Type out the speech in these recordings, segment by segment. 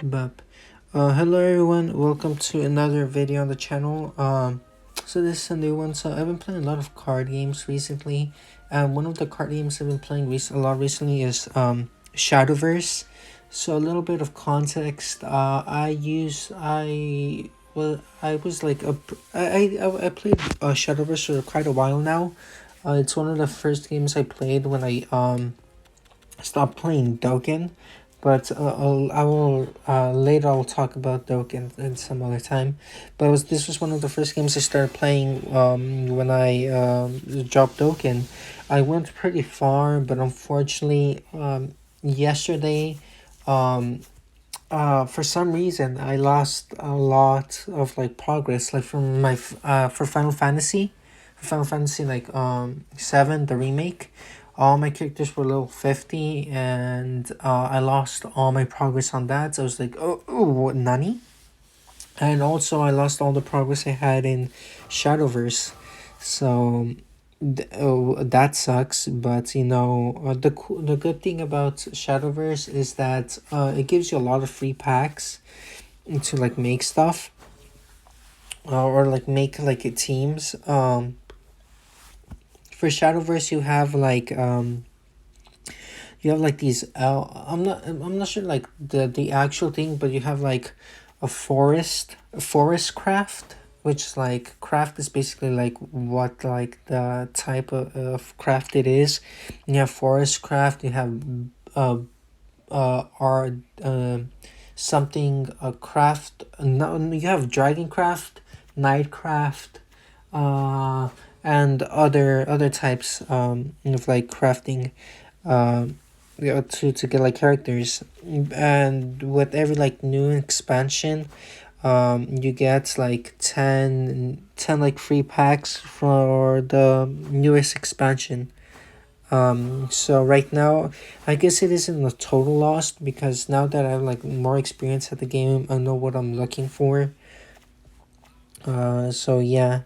Bub. Hello everyone, welcome to another video on the channel. So this is a new one. So I've been playing a lot of card games recently, and one of the card games I've been playing a lot recently is Shadowverse. So a little bit of context. I was like I played Shadowverse for quite a while now. It's one of the first games I played when I stopped playing Dokkan. But later I'll talk about Dokkan in some other time. But this was one of the first games I started playing when I dropped Dokkan. I went pretty far, but unfortunately yesterday for some reason I lost a lot of like progress, like from my for Final Fantasy like 7, the remake. All my characters were level 50, and I lost all my progress on that. So I was like, oh, what, nani? And also I lost all the progress I had in Shadowverse. So that sucks. But you know, the good thing about Shadowverse is that it gives you a lot of free packs to like make stuff, or like make like teams. For Shadowverse you have like these I'm not sure like the actual thing, but you have like a forest craft, which is like craft is basically like what like the type of craft it is. You have forest craft, you have uh art something craft, no, you have dragon craft, night craft, uh and other types of like crafting, to get like characters. And with every like new expansion you get like 10 like free packs for the newest expansion. So right now I guess it isn't a total loss, because now that I have like more experience at the game, I know what I'm looking for. So yeah.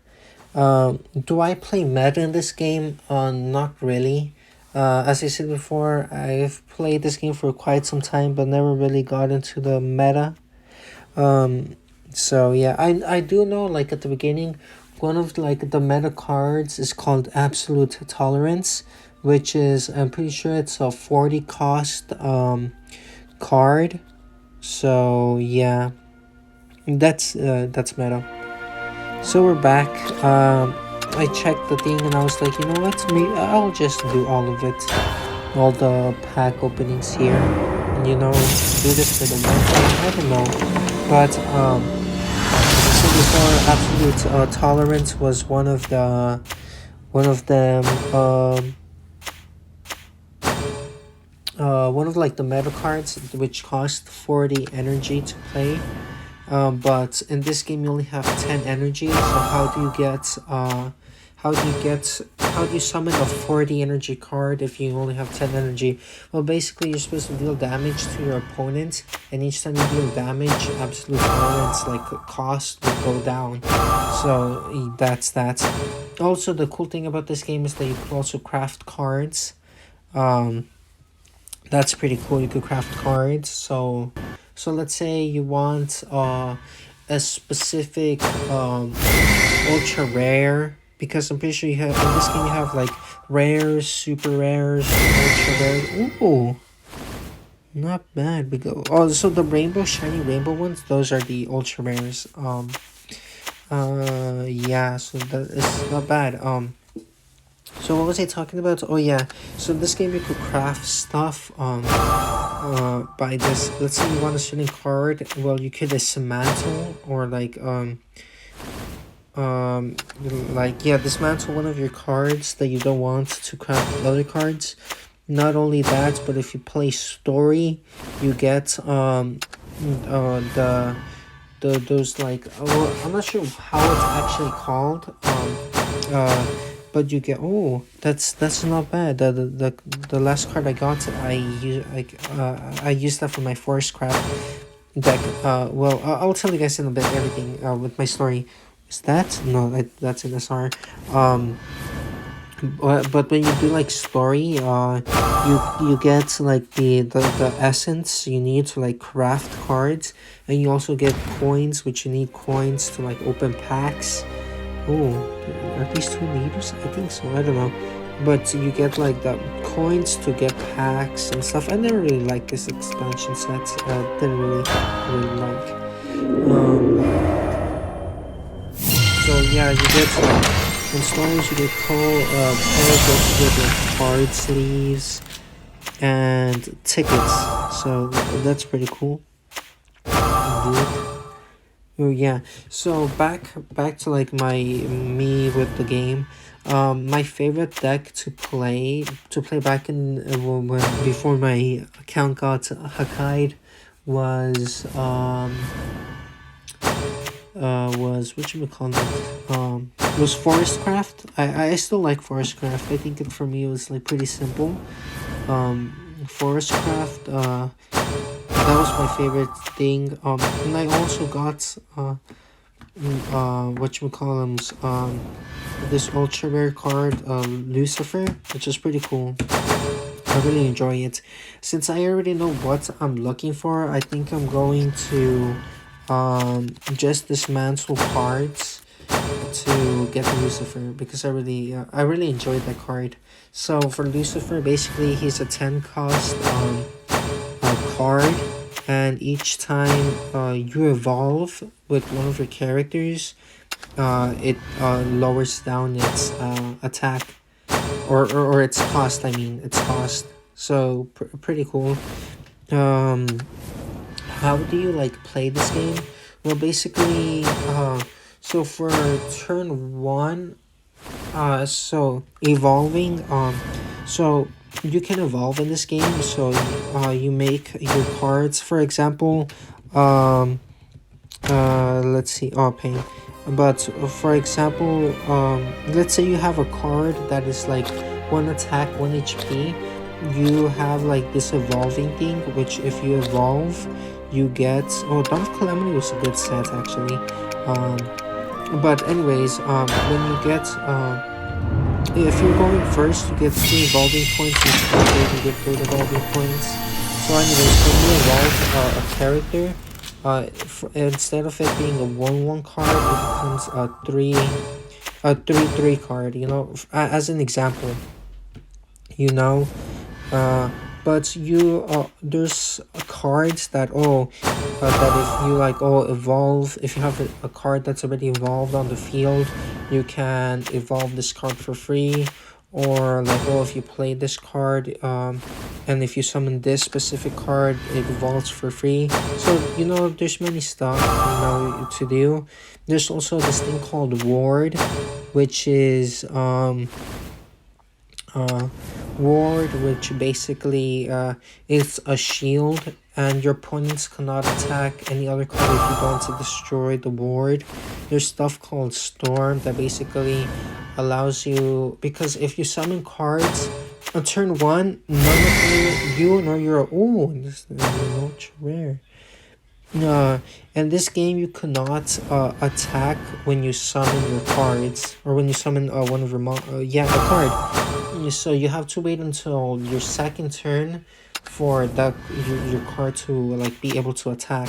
Do I play meta in this game? Not really. As I said before, I've played this game for quite some time, but never really got into the meta. Um, so yeah, I do know like at the beginning, one of like the meta cards is called Absolute Tolerance, which is, I'm pretty sure it's a 40 cost card. So yeah, that's meta. So we're back. I checked the thing and I was like, you know what? I'll just do all of it, all the pack openings here. And, you know, do this for the one time. I don't know, but as I said before, Absolute Tolerance was one of them. One of like the meta cards which cost 40 energy to play. But in this game you only have 10 energy. So how do you summon a 40 energy card if you only have 10 energy? Well, basically you're supposed to deal damage to your opponent, and each time you deal damage, Absolute Tolerance like cost will go down. So that's that. Also, the cool thing about this game is that you could also craft cards. That's pretty cool. You could craft cards. So let's say you want a specific ultra rare, because I'm pretty sure you have in this game you have like rares, super rares, ultra rares. Ooh, not bad. So the shiny rainbow ones, those are the ultra rares. Yeah, so that is not bad. So what was I talking about? Oh yeah, so in this game you could craft stuff by this. Let's say you want a certain card. Well, you could dismantle, or dismantle one of your cards that you don't want to craft other cards. Not only that, but if you play story, you get those like, well, I'm not sure how it's actually called. But you get, oh, that's not bad. The last card I got, I used that for my forest craft deck. Well, I'll tell you guys in a bit everything with my story. Is that no? That's in SR. but when you do like story, you get like the essence you need to like craft cards, and you also get coins, which you need coins to like open packs. Oh, are these two leaders? I think so. I don't know. But you get like the coins to get packs and stuff. I never really liked this expansion set. Didn't really like. So yeah, you get in stories you get cards with like card sleeves and tickets. So that's pretty cool. Indeed. Oh yeah. So back to like my me with the game. My favorite deck to play back in when before my account got hacked was what you call it was Forestcraft. I still like Forestcraft. I think it for me was like pretty simple. Forestcraft that was my favorite thing. And I also got what you call them this ultra rare card Lucifer, which is pretty cool. I really enjoy it. Since I already know what I'm looking for, I think I'm going to just dismantle cards to get Lucifer, because I really enjoyed that card. So for Lucifer, basically he's a 10 cost card, and each time you evolve with one of your characters, it lowers down its attack, or its cost. I mean, its cost. So pretty cool. Um, how do you like play this game? Well, basically, so for turn one, so evolving, so you can evolve in this game. So you make your cards. For example, let's see. Oh, pain. But for example, let's say you have a card that is like one attack, 1 HP. You have like this evolving thing, which if you evolve, you get. Oh, Dawn of Calamity was a good set actually. But anyways, when you get if you're going first, you get 3 evolving points. You get 3 evolving points. So anyways, when you evolve a character, instead of it being a 1/1 card, it becomes a 3/3 card. You know, as an example, you know, but you there's cards that that if you like evolve, if you have a card that's already evolved on the field, you can evolve this card for free. Or like if you play this card and if you summon this specific card, it evolves for free. So you know there's many stuff to do. There's also this thing called ward, which is ward, which basically is a shield, and your opponents cannot attack any other card if you don't destroy the ward. There's stuff called storm that basically allows you, because if you summon cards on turn one, none of you nor your this is not rare. In this game you cannot attack when you summon your cards, or when you summon one of your a card. So you have to wait until your second turn for that your card to like be able to attack.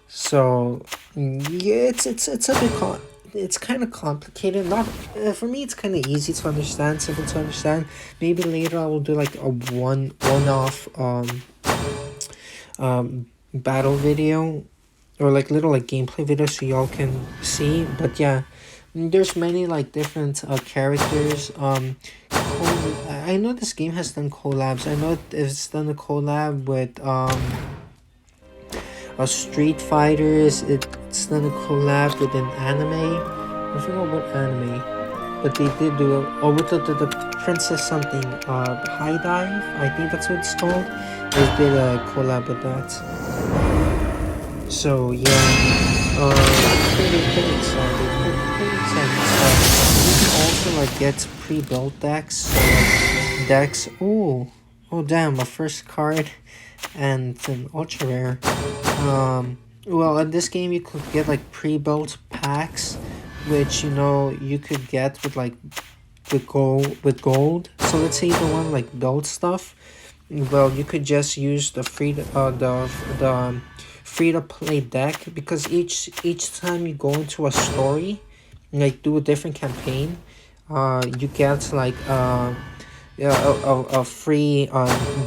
So yeah, it's a bit it's kind of complicated. Not for me. It's kind of easy to understand, simple to understand. Maybe later I will do like a one-off battle video, or like little like gameplay video, so y'all can see. But yeah, there's many like different characters. I know this game has done collabs. I know it's done a collab with Street Fighters. It's done a collab with an anime. I forgot what anime, but they did do it. Oh, with the princess something. High Dive. I think that's what it's called. They did a collab with that. So yeah, pretty excited. Pretty excited. You can also like get pre-built decks. So like decks. Oh damn! My first card, and an ultra rare. Well, in this game you could get like pre-built packs, which you could get with like with gold. So let's say you don't want like build stuff. Well, you could just use the free to play deck, because each time you go into a story, like do a different campaign, you get like yeah, a free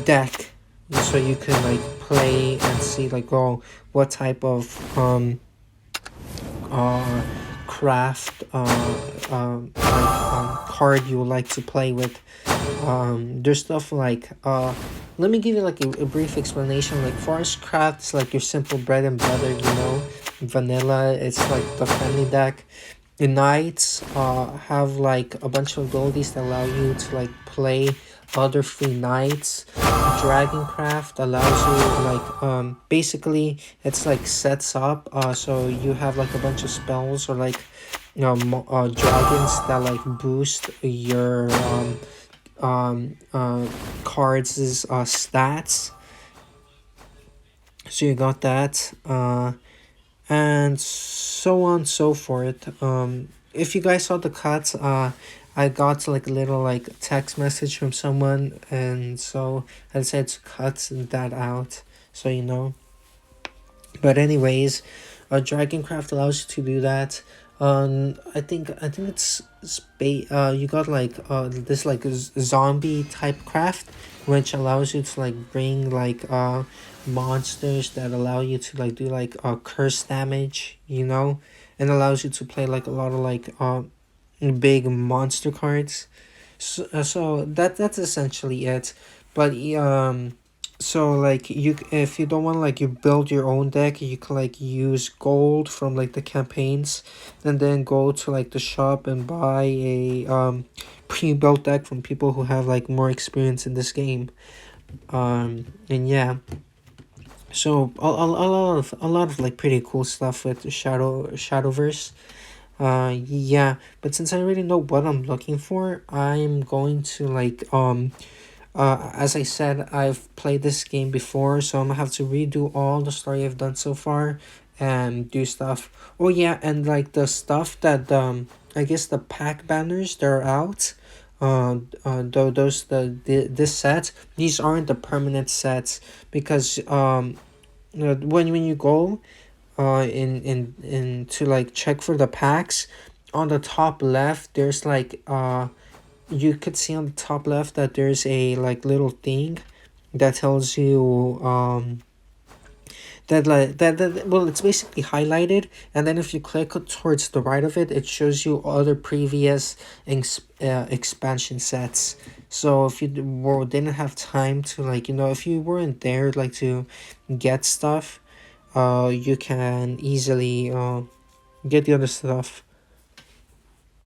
deck, so you can like play and see like, oh, what type of uh craft card you would like to play with. There's stuff like let me give you like a brief explanation. Like forest craft is like your simple bread and butter, vanilla. It's like the family deck. The knights have like a bunch of abilities that allow you to like play other free knights. Dragoncraft allows you like basically it's like sets up so you have like a bunch of spells, or like dragons that like boost your um uh cards' stats. So you got that, and so on and so forth. If you guys saw the cuts, I got like a little like text message from someone, and so I decided to cut that out. So But anyways, Dragoncraft allows you to do that. I think it's you got like this like zombie type craft, which allows you to like bring like monsters that allow you to like do like curse damage, and allows you to play like a lot of like big monster cards. So that's essentially it. But so like if you don't want like you build your own deck, you can like use gold from like the campaigns, and then go to like the shop and buy a pre-built deck from people who have like more experience in this game. And yeah, so a lot of like pretty cool stuff with Shadowverse. Yeah, but since I already know what I'm looking for, I'm going to like as I said, I've played this game before, so I'm gonna have to redo all the story I've done so far and do stuff. Oh yeah, and like the stuff that I guess the pack banners that are out. Those this set, these aren't the permanent sets, because when you go in to like check for the packs, on the top left there's like you could see on the top left that there's a like little thing that tells you that well, it's basically highlighted, and then if you click towards the right of it, it shows you other previous expansion sets. So if you didn't have time to like, if you weren't there like to get stuff, you can easily get the other stuff